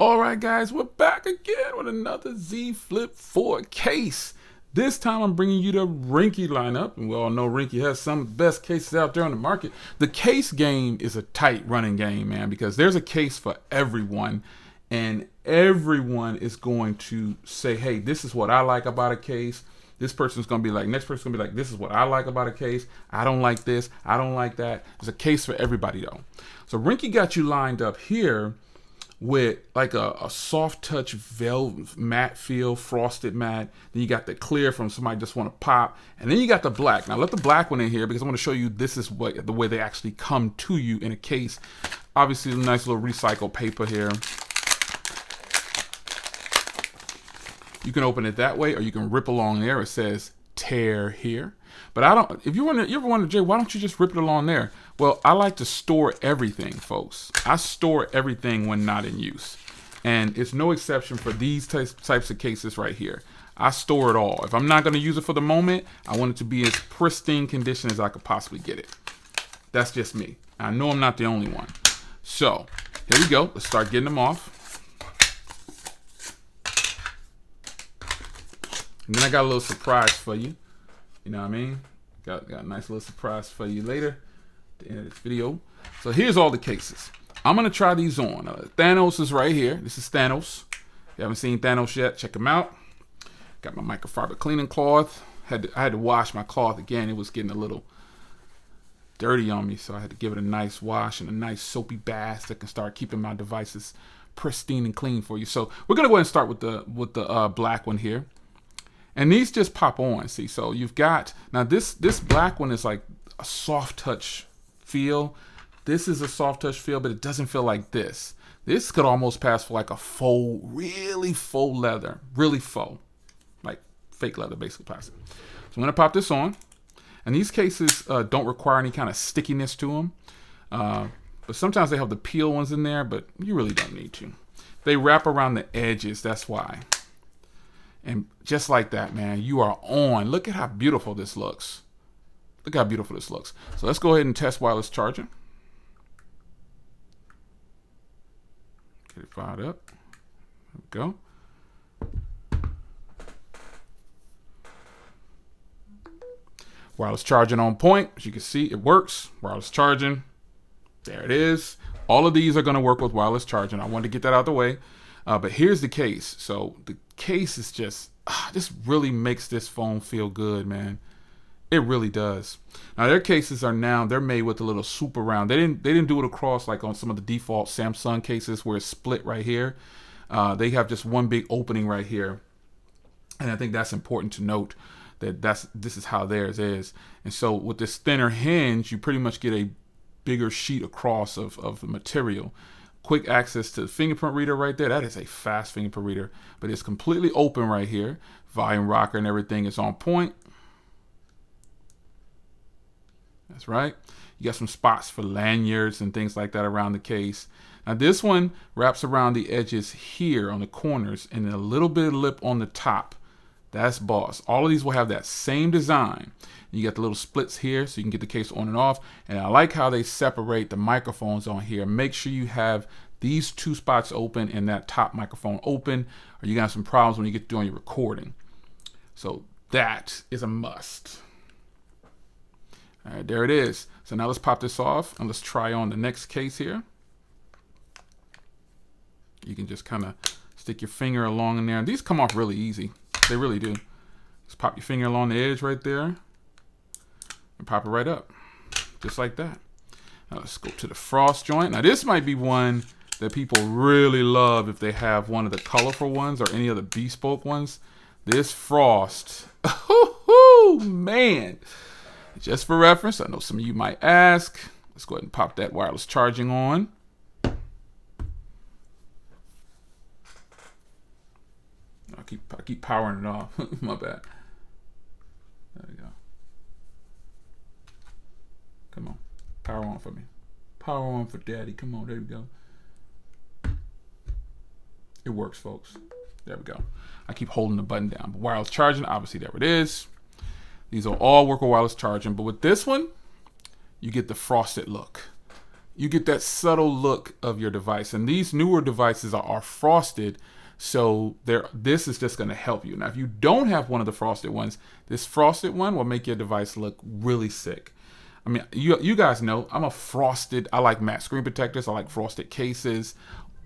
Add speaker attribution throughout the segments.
Speaker 1: All right, guys, we're back again with another Z Flip 4 case. This time I'm bringing you the Ringke lineup, and we all know Ringke has some of the best cases out there on the market. The case game is a tight running game, man, because there's a case for everyone, and everyone is going to say, hey, this is what I like about a case. This person's going to be like, next person's going to be like, this is what I like about a case. I don't like this. I don't like that. There's a case for everybody, though. So Ringke got you lined up here with like a soft touch velvet matte feel, frosted matte. Then you got the clear from somebody just want to pop. And then you got the black. Now let the black one in here because I want to show you this is what the way they actually come to you in a case. Obviously a nice little recycled paper here. You can open it that way or you can rip along there. It says tear here. But I don't, if you ever wonder, Jay, why don't you just rip it along there? Well, I like to store everything, folks. I store everything when not in use. And it's no exception for these types of cases right here. I store it all. If I'm not going to use it for the moment, I want it to be as pristine condition as I could possibly get it. That's just me. I know I'm not the only one. So, here we go. Let's start getting them off. And then I got a little surprise for you. You know what I mean? Got a nice little surprise for you later at the end of this video. So here's all the cases. I'm going to try these on. Thanos is right here. This is Thanos. If you haven't seen Thanos yet, check him out. Got my microfiber cleaning cloth. I had to wash my cloth again. It was getting a little dirty on me, so I had to give it a nice wash and a nice soapy bath that can start keeping my devices pristine and clean for you. So we're going to go ahead and start with the black one here. And these just pop on, see? So you've got, now this black one is like a soft touch feel. This is a soft touch feel, but it doesn't feel like this. This could almost pass for like a faux, really faux leather, really faux, like fake leather, basically plastic. So I'm gonna pop this on. And these cases don't require any kind of stickiness to them. But sometimes they have the peel ones in there, but you really don't need to. They wrap around the edges, that's why. And just like that, man, you are on. Look at how beautiful this looks. Look how beautiful this looks. So let's go ahead and test wireless charging. Get it fired up. There we go. Wireless charging on point. As you can see, it works. Wireless charging. There it is. All of these are going to work with wireless charging. I wanted to get that out of the way. But here's the case. So the case is just, this really makes this phone feel good, man. It really does. Now their cases are now, they're made with a little swoop around. They didn't do it across like on some of the default Samsung cases where it's split right here. They have just one big opening right here. And I think that's important to note that this is how theirs is. And so with this thinner hinge, you pretty much get a bigger sheet across of the material. Quick access to the fingerprint reader right there. That is a fast fingerprint reader, but it's completely open right here. Volume rocker and everything is on point. That's right. You got some spots for lanyards and things like that around the case. Now this one wraps around the edges here on the corners and a little bit of lip on the top. That's boss. All of these will have that same design. You got the little splits here so you can get the case on and off. And I like how they separate the microphones on here. Make sure you have these two spots open and that top microphone open, or you're gonna have some problems when you get doing your recording. So that is a must. All right, there it is. So now let's pop this off and let's try on the next case here. You can just kind of stick your finger along in there. These come off really easy. They really do. Just pop your finger along the edge right there and pop it right up, just like that. Now let's go to the frost joint. Now this might be one that people really love if they have one of the colorful ones or any of the bespoke ones. This frost, oh man. Just for reference, I know some of you might ask. Let's go ahead and pop that wireless charging on. I keep powering it off. My bad. There we go. Come on. Power on for me. Power on for daddy. Come on. There we go. It works, folks. There we go. I keep holding the button down. But wireless charging, obviously, there it is. These will all work with wireless charging. But with this one, you get the frosted look. you get that subtle look of your device. And these newer devices are frosted, so this is just going to help you. Now, if you don't have one of the frosted ones, this frosted one will make your device look really sick. I mean, you guys know I'm a frosted. I like matte screen protectors. I like frosted cases,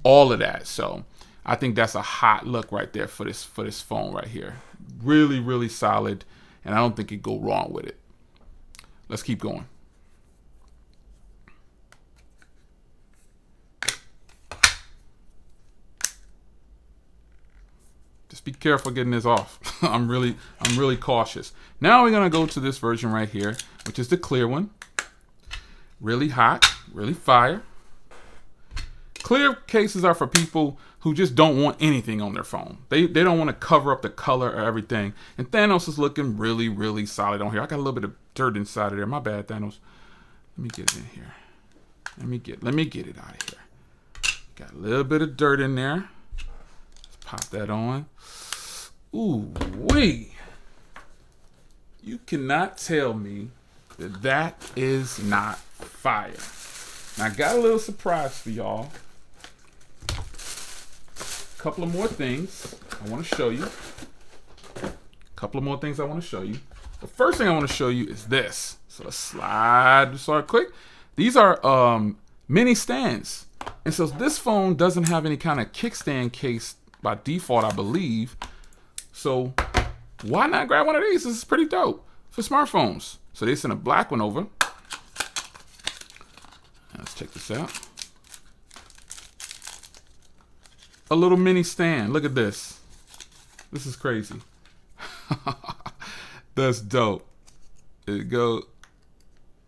Speaker 1: all of that. So I think that's a hot look right there for this phone right here. Really, really solid, and I don't think you go wrong with it. Let's keep going. Just be careful getting this off. I'm really cautious. Now we're gonna go to this version right here, which is the clear one. Really hot, really fire. Clear cases are for people who just don't want anything on their phone. They don't want to cover up the color or everything. And Thanos is looking really, really solid on here. I got a little bit of dirt inside of there. My bad, Thanos. Let me get it in here. Let me get it out of here. Got a little bit of dirt in there. Let's pop that on. Ooh wee. You cannot tell me that is not fire. Now I got a little surprise for y'all. Couple of more things I want to show you. The first thing I want to show you is this. So let's slide this out quick. These are mini stands. And so this phone doesn't have any kind of kickstand case by default, I believe. So why not grab one of these? This is pretty dope for smartphones. So they sent a black one over. Let's check this out. A little mini stand. Look at this. This is crazy. That's dope. There you go.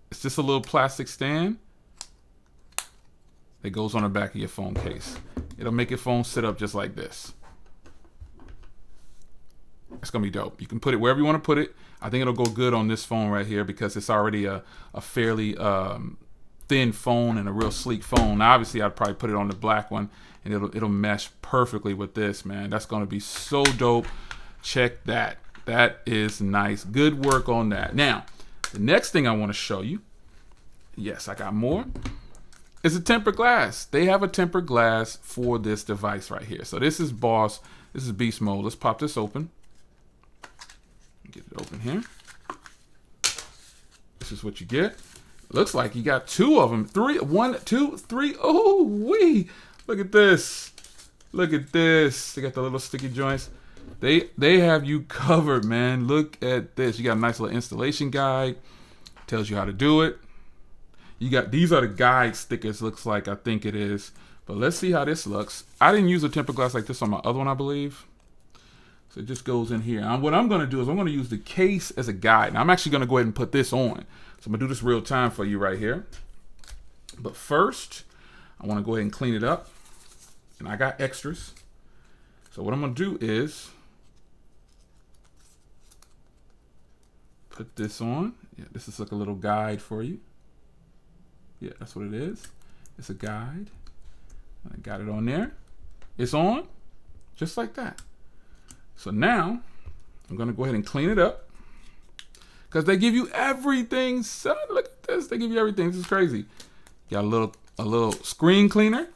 Speaker 1: It's just a little plastic stand that goes on the back of your phone case. It'll make your phone sit up just like this. It's gonna be dope. You can put it wherever you want to put it. I think it'll go good on this phone right here because it's already a fairly thin phone and a real sleek phone. Now, obviously, I'd probably put it on the black one, and it'll mesh perfectly with this, man. That's gonna be so dope. Check that. That is nice. Good work on that. Now, the next thing I want to show you, yes, I got more, is a tempered glass. They have a tempered glass for this device right here. So this is Boss. This is beast mode. Let's pop this open. Get it open here. This is what you get. Looks like you got two of them. One, two, three. Oh, wee. Look at this. Look at this. They got the little sticky joints. They have you covered, man. Look at this. You got a nice little installation guide. Tells you how to do it. You got, these are the guide stickers, looks like, I think it is. But let's see how this looks. I didn't use a tempered glass like this on my other one, I believe. So it just goes in here. What I'm going to do is I'm going to use the case as a guide. Now I'm actually going to go ahead and put this on. So I'm going to do this real time for you right here. But first, I want to go ahead and clean it up. And I got extras. So what I'm going to do is put this on. Yeah, this is like a little guide for you. Yeah, that's what it is. It's a guide. I got it on there. It's on, just like that. So now, I'm gonna go ahead and clean it up. Because they give you everything, son. Look at this, they give you everything. This is crazy. Got a little screen cleaner.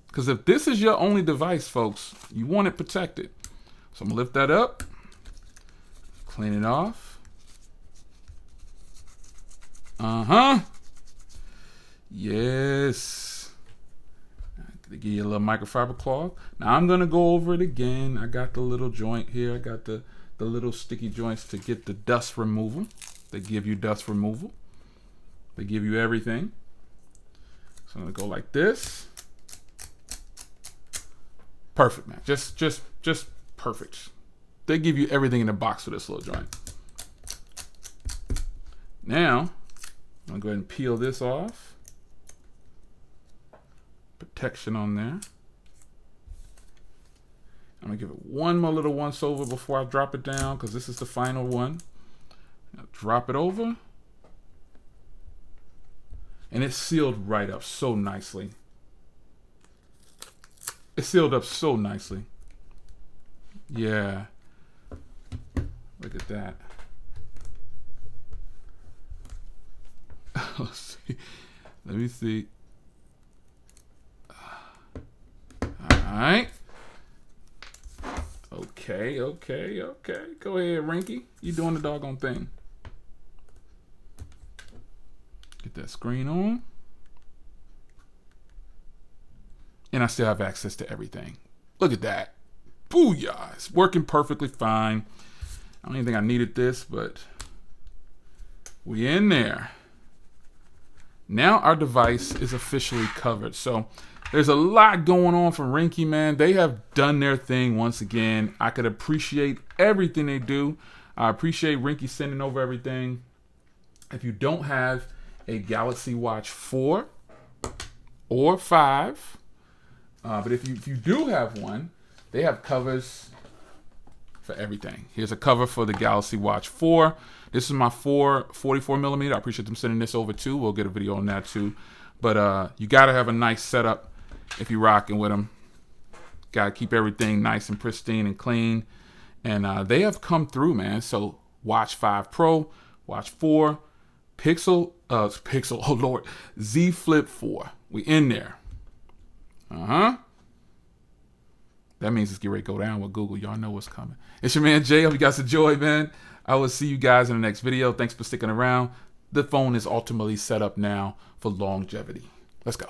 Speaker 1: Because if this is your only device, folks, you want it protected. So I'm gonna lift that up, clean it off. Yes. They give you a little microfiber cloth. Now I'm gonna go over it again. I got the little joint here. I got the little sticky joints to get the dust removal. They give you dust removal. They give you everything. So I'm gonna go like this. Perfect, man. Just perfect. They give you everything in the box for this little joint. Now, I'm gonna go ahead and peel this off. Protection on there. I'm gonna give it one more little once over before I drop it down, because this is the final one. Now drop it over. And it's sealed right up so nicely. It's sealed up so nicely. Yeah. Look at that. Let's see. Let me see. All right. Okay. Go ahead, Ringke. You doing the doggone thing. Get that screen on. And I still have access to everything. Look at that. Booyah. It's working perfectly fine. I don't even think I needed this, but we in there. Now our device is officially covered. So there's a lot going on from Ringke, man. They have done their thing once again. I could appreciate everything they do. I appreciate Ringke sending over everything. If you don't have a Galaxy Watch 4 or 5, but if you do have one, they have covers for everything. Here's a cover for the Galaxy Watch 4. This is my 44 millimeter. I appreciate them sending this over too. We'll get a video on that too. But you got to have a nice setup if you're rocking with them. Got to keep everything nice and pristine and clean. And they have come through, man. So Watch 5 Pro, Watch 4, oh Lord, Z Flip 4. We in there. That means it's getting ready to go down with Google. Y'all know what's coming. It's your man Jay. Hope you guys enjoyed, man. I will see you guys in the next video. Thanks for sticking around. The phone is ultimately set up now for longevity. Let's go.